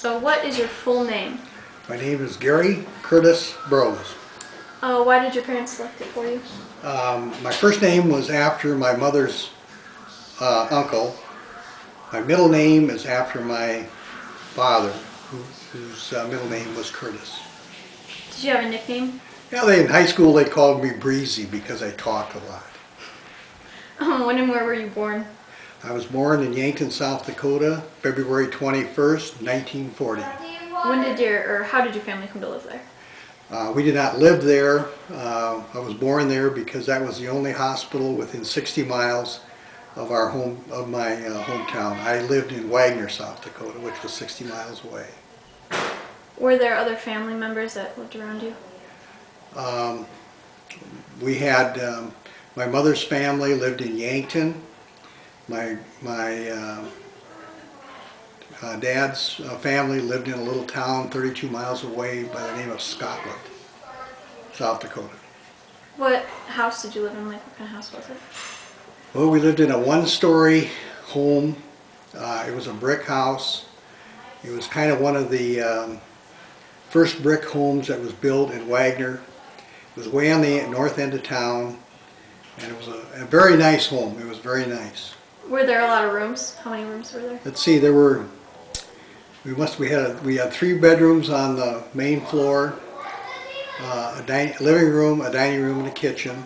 So what is your full name? My name is Gary Curtis Brosz. Why did your parents select it for you? My first name was after my mother's uncle. My middle name is after my father, whose middle name was Curtis. Did you have a nickname? Yeah, in high school they called me Breezy because I talked a lot. When and where were you born? I was born in Yankton, South Dakota, February 21st, 1940. How did your family come to live there? We did not live there. I was born there because that was the only hospital within 60 miles of my hometown. I lived in Wagner, South Dakota, which was 60 miles away. Were there other family members that lived around you? We had my mother's family lived in Yankton. My dad's family lived in a little town 32 miles away by the name of Scotland, South Dakota. What house did you live in? Like, what kind of house was it? Well, we lived in a one-story home. It was a brick house. It was kind of one of the first brick homes that was built in Wagner. It was way on the north end of town, and it was a very nice home. It was very nice. Were there a lot of rooms? How many rooms were there? Let's see, we had 3 bedrooms on the main floor, a living room, a dining room, and a kitchen.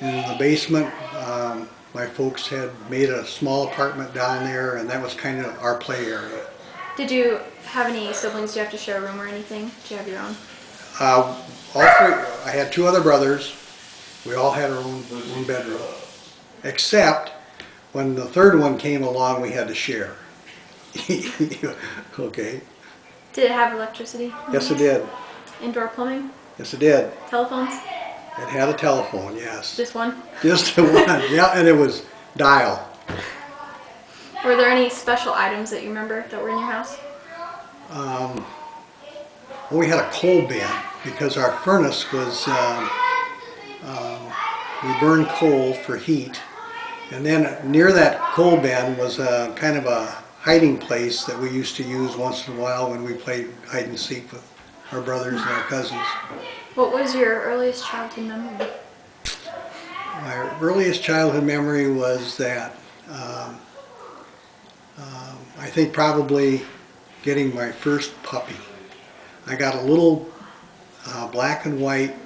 And in the basement, my folks had made a small apartment down there, and that was kind of our play area. Did you have any siblings? Did you have to share a room or anything? Did you have your own? All 3. I had 2 other brothers. We all had our own bedroom, except when the 3rd one came along, we had to share. Okay. Did it have electricity? Yes, it did. Indoor plumbing? Yes, it did. Telephones? It had a telephone, yes. Just one? Just the one, yeah, and it was dial. Were there any special items that you remember that were in your house? Well, we had a coal bin because our furnace was, we burned coal for heat. And then near that coal bin was a kind of a hiding place that we used to use once in a while when we played hide and seek with our brothers and our cousins. What was your earliest childhood memory? My earliest childhood memory was that I think probably getting my first puppy. I got a little black and white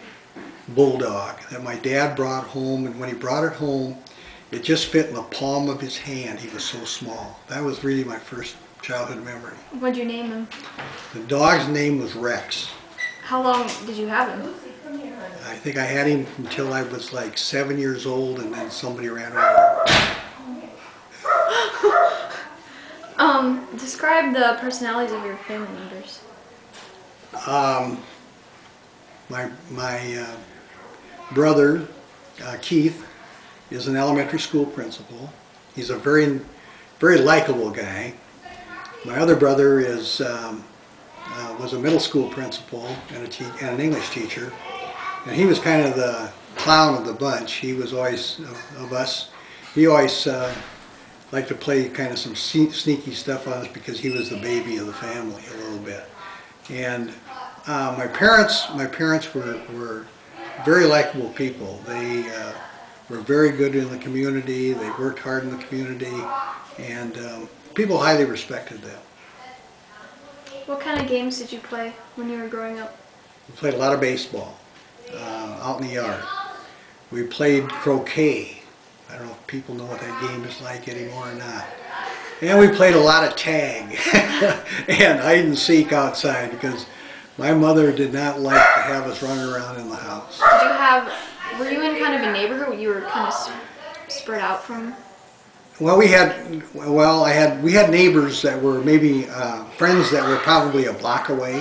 bulldog that my dad brought home, and when he brought it home, it just fit in the palm of his hand. He was so small. That was really my first childhood memory. What'd you name him? The dog's name was Rex. How long did you have him? I think I had him until I was like 7 years old, and then somebody ran over him. Describe the personalities of your family members. My brother, Keith, is an elementary school principal. He's a very likable guy. My other brother was a middle school principal and an English teacher, and he was kind of the clown of the bunch. He was always of us. He always liked to play kind of some sneaky stuff on us because he was the baby of the family a little bit. And my parents were very likable people. They were very good in the community. They worked hard in the community, and people highly respected them. What kind of games did you play when you were growing up? We played a lot of baseball out in the yard. We played croquet. I don't know if people know what that game is like anymore or not. And we played a lot of tag and hide and seek outside because my mother did not like to have us running around in the house. Were you in kind of a neighborhood where you were kind of spread out from? Well, we had neighbors that were maybe friends that were probably a block away.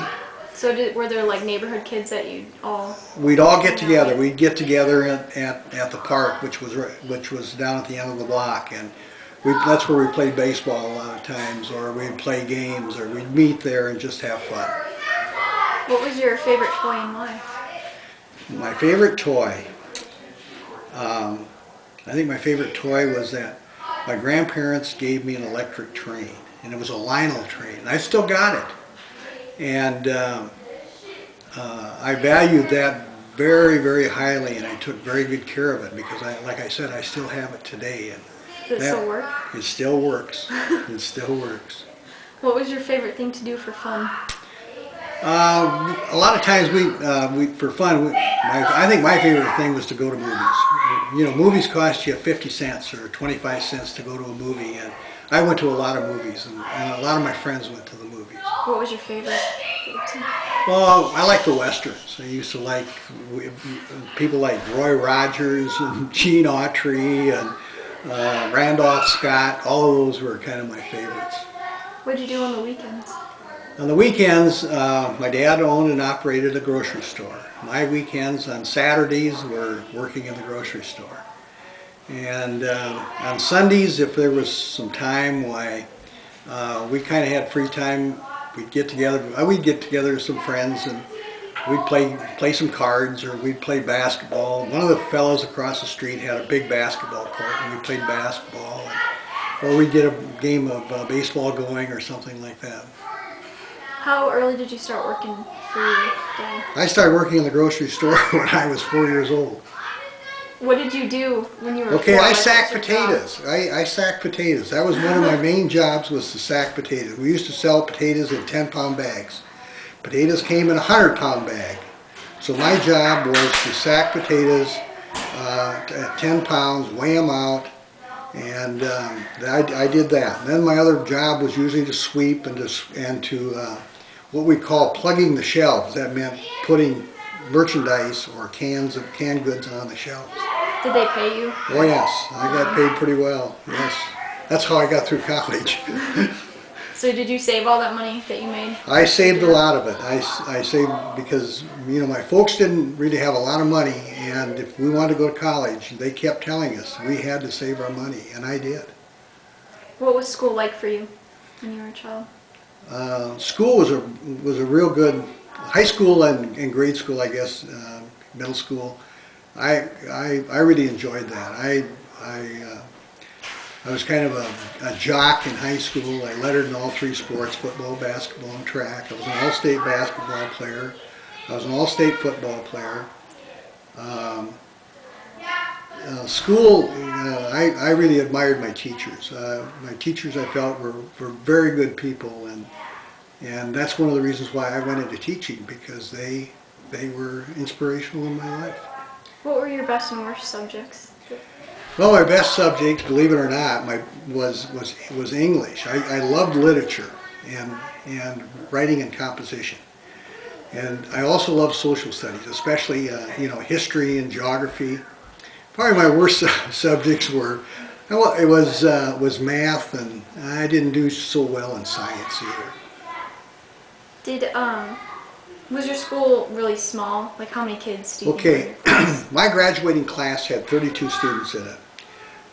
So were there like neighborhood kids that you all? We'd all get together. We'd get together at the park, which was down at the end of the block, and that's where we played baseball a lot of times, or we'd play games, or we'd meet there and just have fun. What was your favorite toy and why? My favorite toy. I think my favorite toy was that my grandparents gave me an electric train, and it was a Lionel train. I still got it. And I valued that very, very highly, and I took very good care of it because, like I said, I still have it today. And Does it still work? It still works. It still works. What was your favorite thing to do for fun? A lot of times for fun, I think my favorite thing was to go to movies. You know, movies cost you 50 cents or 25 cents to go to a movie, and I went to a lot of movies, and a lot of my friends went to the movies. What was your favorite? Well, I like the westerns. I used to like people like Roy Rogers and Gene Autry and Randolph Scott. All of those were kind of my favorites. What did you do on the weekends? On the weekends, my dad owned and operated a grocery store. My weekends on Saturdays were working in the grocery store. And on Sundays, if there was some time, we kind of had free time. We'd get together with some friends, and we'd play some cards, or we'd play basketball. One of the fellows across the street had a big basketball court, and we played basketball, or we'd get a game of baseball going or something like that. How early did you start working for your dad? I started working in the grocery store when I was 4 years old. What did you do when you were Okay, 4? I sacked potatoes. I sacked potatoes. That was one of my main jobs, was to sack potatoes. We used to sell potatoes in 10-pound bags. Potatoes came in a 100-pound bag. So my job was to sack potatoes at 10 pounds, weigh them out, and I did that. And then my other job was usually to sweep and to what we call plugging the shelves. That meant putting merchandise or canned goods on the shelves. Did they pay you? Oh yes, I got paid pretty well. Yes, that's how I got through college. So did you save all that money that you made? I saved a lot of it. I saved because, you know, my folks didn't really have a lot of money, and if we wanted to go to college, they kept telling us we had to save our money, and I did. What was school like for you when you were a child? School was a real good, high school and grade school, I guess, middle school. I really enjoyed that. I was kind of a jock in high school. I lettered in all 3 sports: football, basketball, and track. I was an all-state basketball player. I was an all-state football player. School, I really admired my teachers. My teachers, I felt, were very good people, and that's one of the reasons why I went into teaching, because they were inspirational in my life. What were your best and worst subjects? Well, my best subject, believe it or not, was English. I loved literature and writing and composition, and I also loved social studies, especially history and geography. Probably my worst subjects were was math, and I didn't do so well in science either. Was your school really small? Like, how many kids do you Okay, my graduating class had 32 students in it.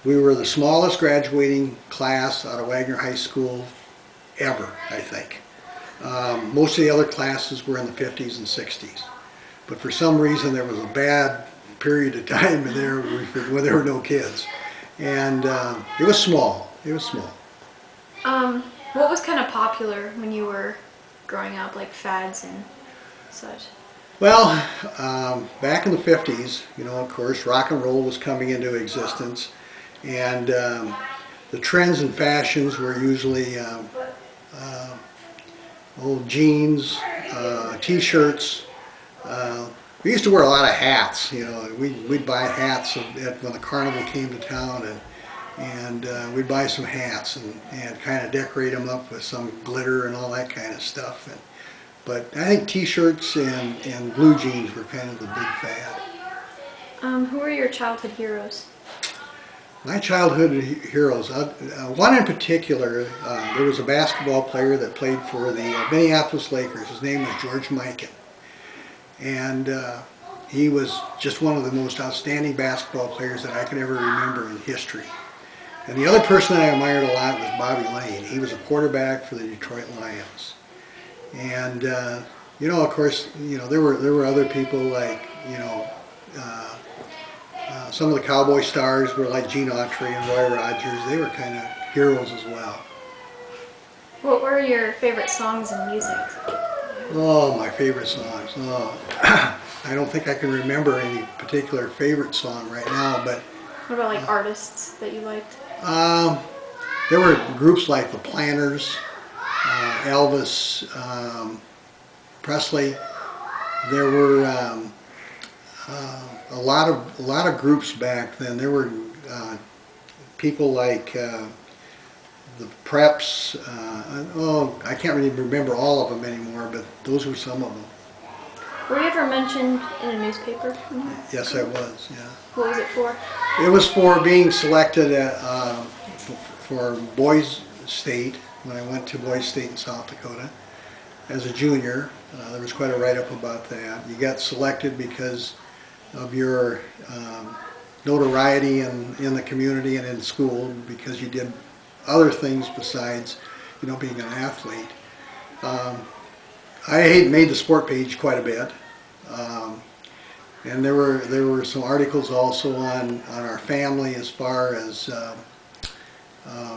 We were the smallest graduating class out of Wagner High School ever, I think. Most of the other classes were in the 50s and 60s. But for some reason there was a bad period of time in there when there were no kids. And it was small. It was small. What was kind of popular when you were growing up, like fads and such? Well, back in the 50s, of course, rock and roll was coming into existence, and the trends and fashions were usually old jeans, t-shirts. We used to wear a lot of hats. We'd buy hats when the carnival came to town, and we'd buy some hats and kind of decorate them up with some glitter and all that kind of stuff. But I think t-shirts and blue jeans were kind of the big fad. Who were your childhood heroes? My childhood heroes, one in particular, there was a basketball player that played for the Minneapolis Lakers. His name was George Mikan. And he was just one of the most outstanding basketball players that I can ever remember in history. And the other person I admired a lot was Bobby Lane. He was a quarterback for the Detroit Lions. And of course, there were other people like, some of the Cowboy stars were like Gene Autry and Roy Rogers. They were kind of heroes as well. What were your favorite songs and music? Oh, my favorite songs. Oh, I don't think I can remember any particular favorite song right now, but What about like artists that you liked? um, there were groups like the Planners, Elvis Presley. There were a lot of groups back then. There were people like the Preps. Oh, I can't really remember all of them anymore, but those were some of them. Were you ever mentioned in a newspaper? Yes, I was. Yeah. What was it for? It was for being selected for Boys State when I went to Boys State in South Dakota as a junior. There was quite a write-up about that. You got selected because of your notoriety in the community and in school, because you did other things besides, being an athlete. I had made the sport page quite a bit. And there were some articles also on our family as far as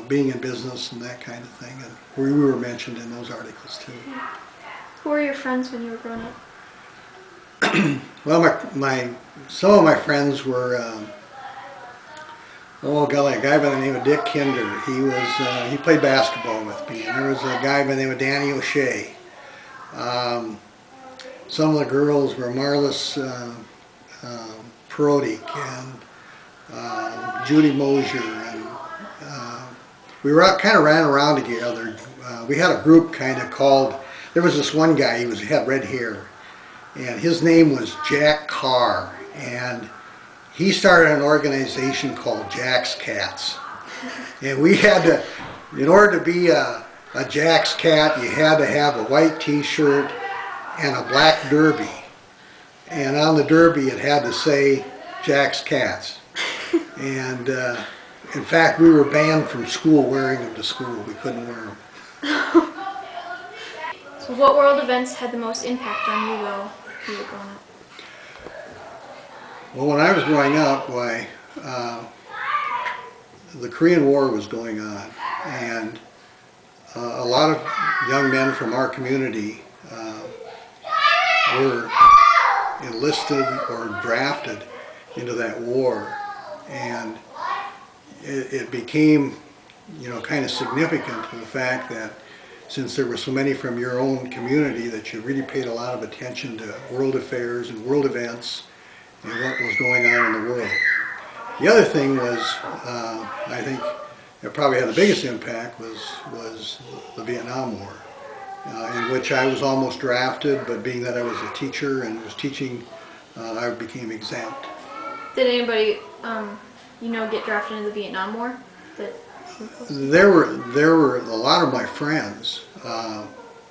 being in business and that kind of thing, and we were mentioned in those articles too. Who were your friends when you were growing up? Well, some of my friends were oh golly, a guy by the name of Dick Kinder. He played basketball with me, and there was a guy by the name of Danny O'Shea. Some of the girls were Marlis Perotic and Judy Mosier, and we kind of ran around together. We had a group kind of called. There was this one guy. He had red hair, and his name was Jack Carr, and he started an organization called Jack's Cats. And we had to, in order to be a Jack's Cat, you had to have a white T-shirt and a black derby. And on the derby it had to say Jack's Cats. And in fact, we were banned from school wearing them to school. We couldn't wear them. So what world events had the most impact on you while you were growing up? Well, when I was growing up, the Korean War was going on, and a lot of young men from our community were enlisted or drafted into that war, and it became, kind of significant to the fact that since there were so many from your own community, that you really paid a lot of attention to world affairs and world events and what was going on in the world. The other thing was, I think, that probably had the biggest impact was the Vietnam War, in which I was almost drafted, but being that I was a teacher and was teaching, I became exempt. Did anybody, get drafted into the Vietnam War? There were a lot of my friends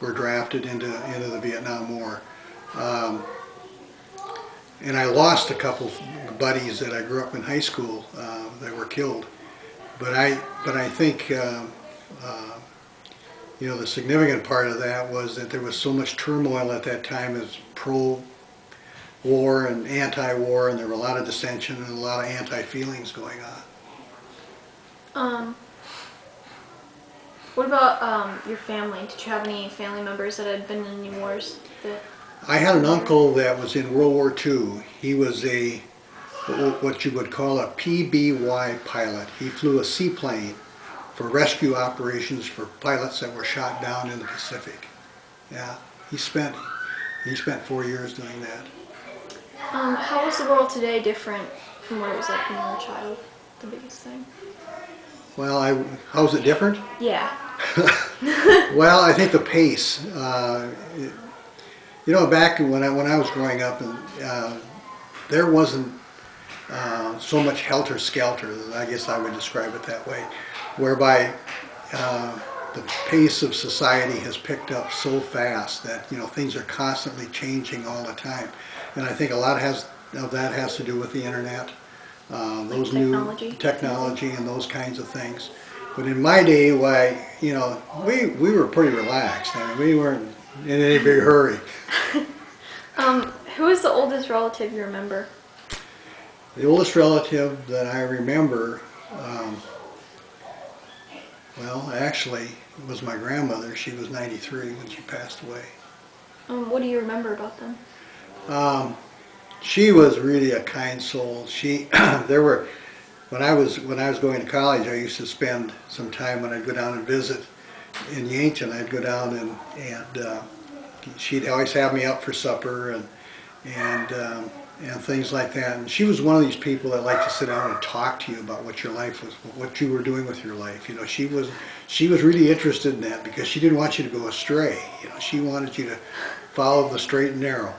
were drafted into the Vietnam War, and I lost a couple buddies that I grew up in high school that were killed. But I think the significant part of that was that there was so much turmoil at that time as pro-war and anti-war, and there were a lot of dissension and a lot of anti-feelings going on. What about your family? Did you have any family members that had been in any wars? I had an uncle that was in World War II. He was what you would call a PBY pilot. He flew a seaplane for rescue operations for pilots that were shot down in the Pacific. Yeah, he spent 4 years doing that. How is the world today different from what it was like when you were a child? The biggest thing. Well, how's it different? Yeah. Well, I think the pace. Back when I was growing up, there wasn't so much helter-skelter. I guess I would describe it that way, whereby the pace of society has picked up so fast that things are constantly changing all the time, and I think a lot of that has to do with the internet, those new technology and those kinds of things. But in my day, we were pretty relaxed. I mean, we weren't in any big hurry. Who is the oldest relative you remember? The oldest relative that I remember, well, actually, was my grandmother. She was 93 when she passed away. What do you remember about them? She was really a kind soul. When I was going to college, I used to spend some time when I'd go down and visit in Yankton. I'd go down and she'd always have me up for supper and and things like that. And she was one of these people that liked to sit down and talk to you about what your life was, what you were doing with your life. You know, she was really interested in that because she didn't want you to go astray. You know, she wanted you to follow the straight and narrow.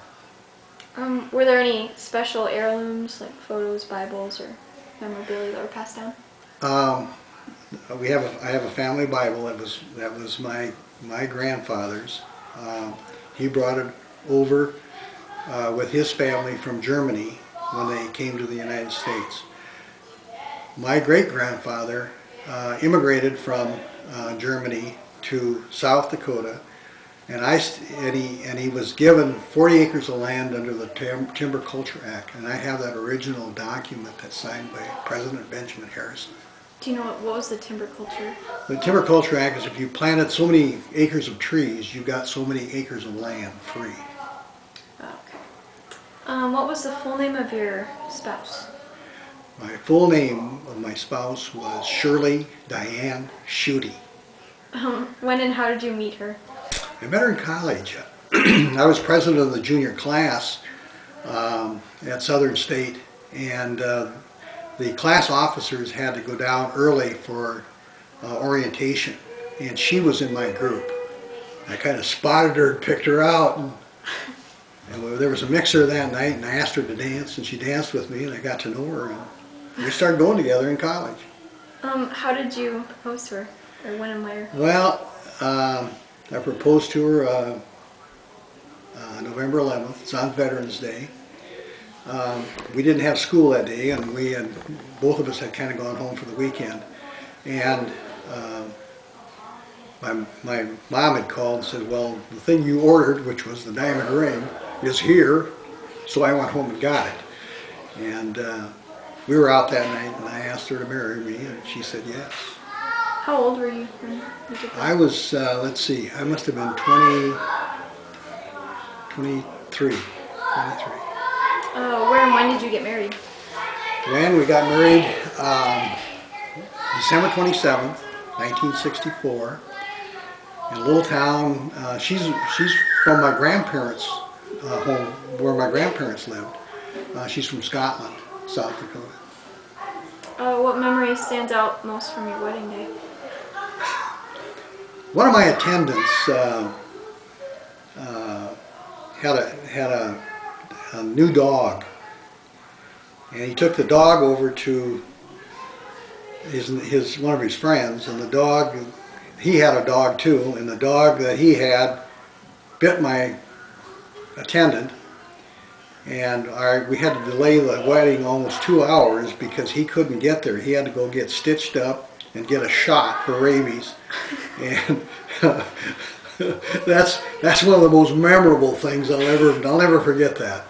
Were there any special heirlooms, like photos, Bibles, or memorabilia that were passed down? I have a family Bible that was my grandfather's. He brought it over with his family from Germany when they came to the United States. My great-grandfather immigrated from Germany to South Dakota, and he was given 40 acres of land under the Timber Culture Act, and I have that original document that's signed by President Benjamin Harrison. Do you know what was the timber culture? The Timber Culture Act is if you planted so many acres of trees, you got so many acres of land free. Okay. What was the full name of your spouse? My full name of my spouse was Shirley Diane Schutte. When and how did you meet her? I met her in college. I was president of the junior class at Southern State, and the class officers had to go down early for orientation, and she was in my group. I kind of spotted her and picked her out, and there was a mixer that night, and I asked her to dance, and she danced with me, and I got to know her, and we started going together in college. How did you propose to her, or when and where? Well, I proposed to her November 11th. It's on Veterans Day. We didn't have school that day, and both of us had kind of gone home for the weekend. And my mom had called and said, well, the thing you ordered, which was the diamond ring, is here. So I went home and got it. And we were out that night, and I asked her to marry me, and she said yes. How old were you when you did that? I was, let's see, I must have been 23. Where and when did you get married? When we got married, December 27th, 1964, in a little town. She's from my grandparents' home, where my grandparents lived. She's from Scotland, South Dakota. What memory stands out most from your wedding day? One of my attendants had a new dog, and he took the dog over to one of his friends, and the dog, he had a dog too, and the dog that he had bit my attendant, and we had to delay the wedding almost 2 hours because he couldn't get there. He had to go get stitched up and get a shot for rabies, and that's one of the most memorable things I'll never forget that.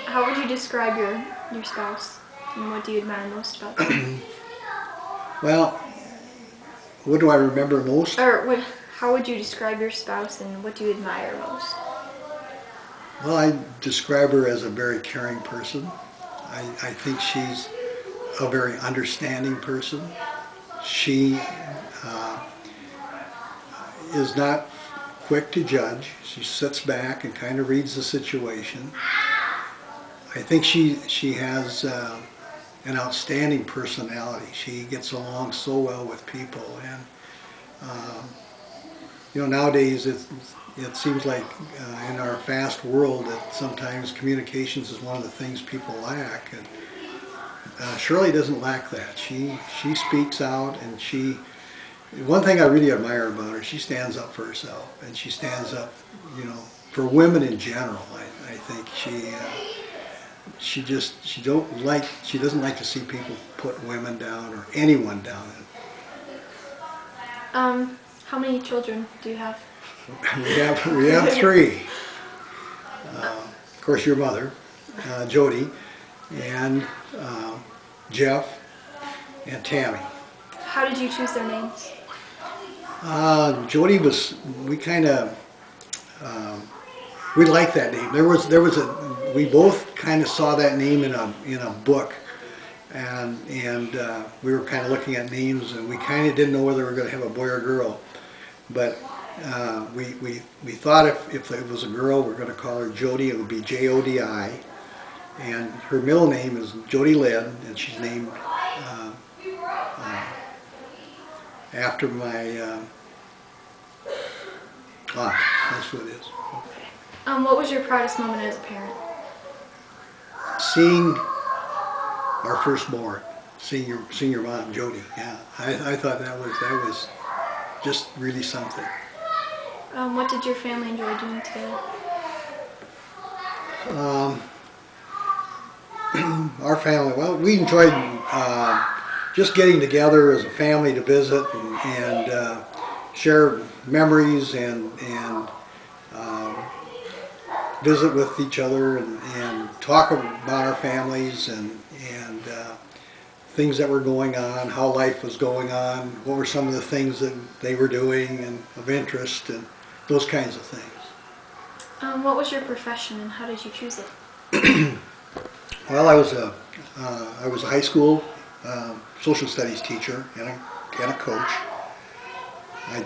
How would you describe your spouse, and what do you admire most about them? Well, what do I remember most? Or how would you describe your spouse, and what do you admire most? Well, I describe her as a very caring person. I think she's a very understanding person. She is not quick to judge. She sits back and kind of reads the situation. I think she has an outstanding personality. She gets along so well with people, and you know, nowadays it seems like in our fast world that sometimes communications is one of the things people lack, and Shirley doesn't lack that. She speaks out, and one thing I really admire about her, she stands up for herself, and she stands up, you know, for women in general. I think she doesn't like to see people put women down or anyone down. How many children do you have? We have three. Of course, your mother, Jody, and Jeff, and Tammy. How did you choose their names? Jody we kind of we liked that name. We both kind of saw that name in a book, and we were kind of looking at names, and we kind of didn't know whether we were going to have a boy or girl, but we thought if it was a girl, we we're going to call her Jody. It would be Jodi, and her middle name is Jody Lynn, and she's named after my aunt. That's what it is. What was your proudest moment as a parent? Seeing our firstborn, seeing your mom, Jody. Yeah, I thought that was just really something. What did your family enjoy doing together? Our family, well, we enjoyed just getting together as a family to visit and share memories and visit with each other and talk about our families and things that were going on, how life was going on, what were some of the things that they were doing and of interest and those kinds of things. What was your profession and how did you choose it? Well, I was a high school social studies teacher and a coach. I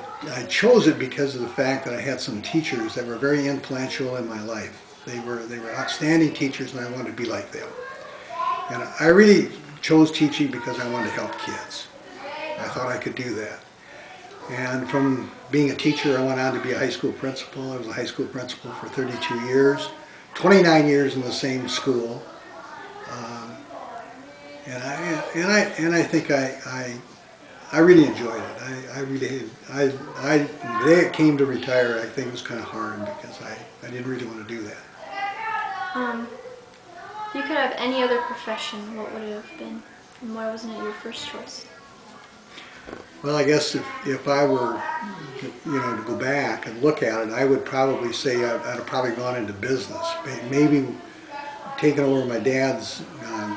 chose it because of the fact that I had some teachers that were very influential in my life. They were outstanding teachers, and I wanted to be like them. And I really chose teaching because I wanted to help kids. I thought I could do that. And from being a teacher, I went on to be a high school principal. I was a high school principal for 32 years, 29 years in the same school. And I think I really enjoyed it. The day it came to retire, I think it was kind of hard because I didn't really want to do that. If you could have any other profession, what would it have been? And why wasn't it your first choice? Well, I guess if I were, to go back and look at it, I would probably say I'd have probably gone into business. Maybe taken over my dad's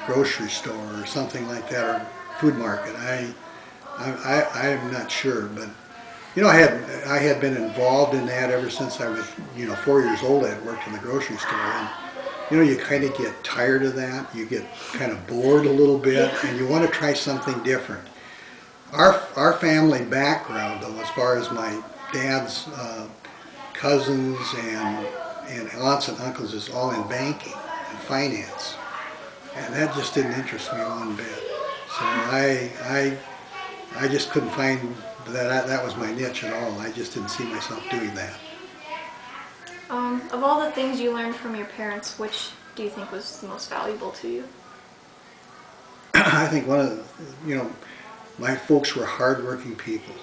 grocery store or something like that, or food market. I'm not sure, but I had been involved in that ever since I was 4 years old. I had worked in the grocery store, and you kind of get tired of that. You get kind of bored a little bit, and you want to try something different. Our family background, though, as far as my dad's cousins and aunts and uncles, is all in banking and finance, and that just didn't interest me one bit. So I just couldn't find that was my niche at all. I just didn't see myself doing that. Of all the things you learned from your parents, which do you think was the most valuable to you? I think one of the, my folks were hardworking people.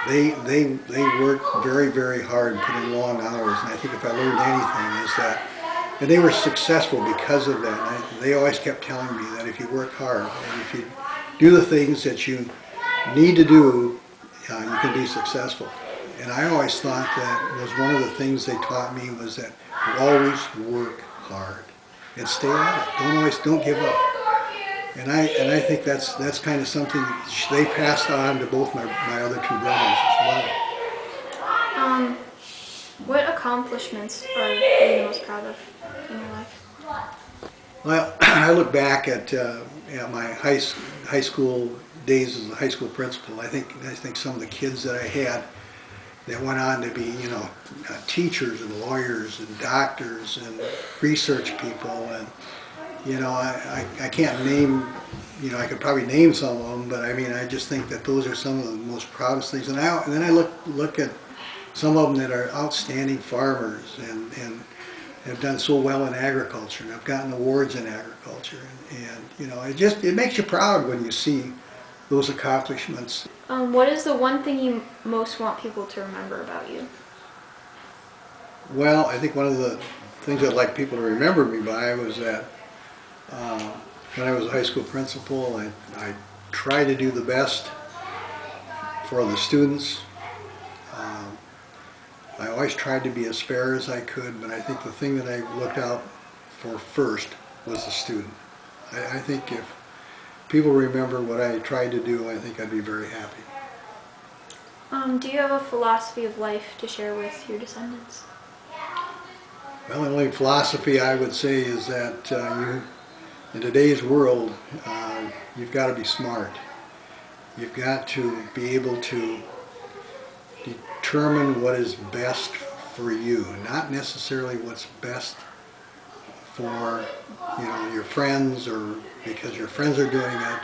They worked very, very hard and put in long hours, and I think if I learned anything is that, and they were successful because of that. They always kept telling me that if you work hard and if you do the things that you need to do, you can be successful. And I always thought that was one of the things they taught me was that always work hard and stay at it. Don't give up. And I think that's kind of something they passed on to both my other two brothers as well. What accomplishments are you most proud of in your life? Well, I look back at my high school days as a high school principal. I think some of the kids that I had that went on to be teachers and lawyers and doctors and research people, and I can't name, I could probably name some of them, but I mean, I just think that those are some of the most proudest things. And then I look at some of them that are outstanding farmers and have done so well in agriculture and have gotten awards in agriculture. And it makes you proud when you see those accomplishments. What is the one thing you most want people to remember about you? Well, I think one of the things I'd like people to remember me by was that when I was a high school principal, I tried to do the best for the students. I always tried to be as fair as I could, but I think the thing that I looked out for first was the student. I think if people remember what I tried to do, I think I'd be very happy. Do you have a philosophy of life to share with your descendants? Well, the only philosophy I would say is that in today's world, you've got to be smart. You've got to be able to determine what is best for you, not necessarily what's best for your friends or because your friends are doing it.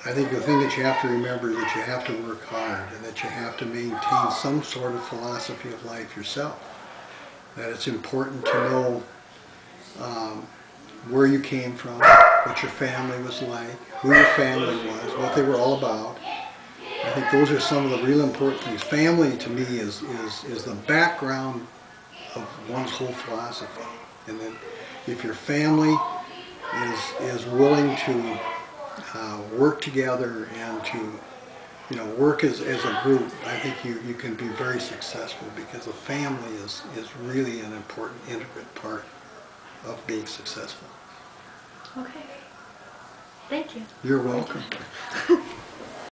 I think the thing that you have to remember is that you have to work hard and that you have to maintain some sort of philosophy of life yourself. That it's important to know where you came from, what your family was like, who your family was, what they were all about. I think those are some of the real important things. Family to me is the background of one's whole philosophy. And then if your family is willing to work together and to work as a group, I think you can be very successful because a family is really an important, integral part of being successful. Okay. Thank you. You're welcome.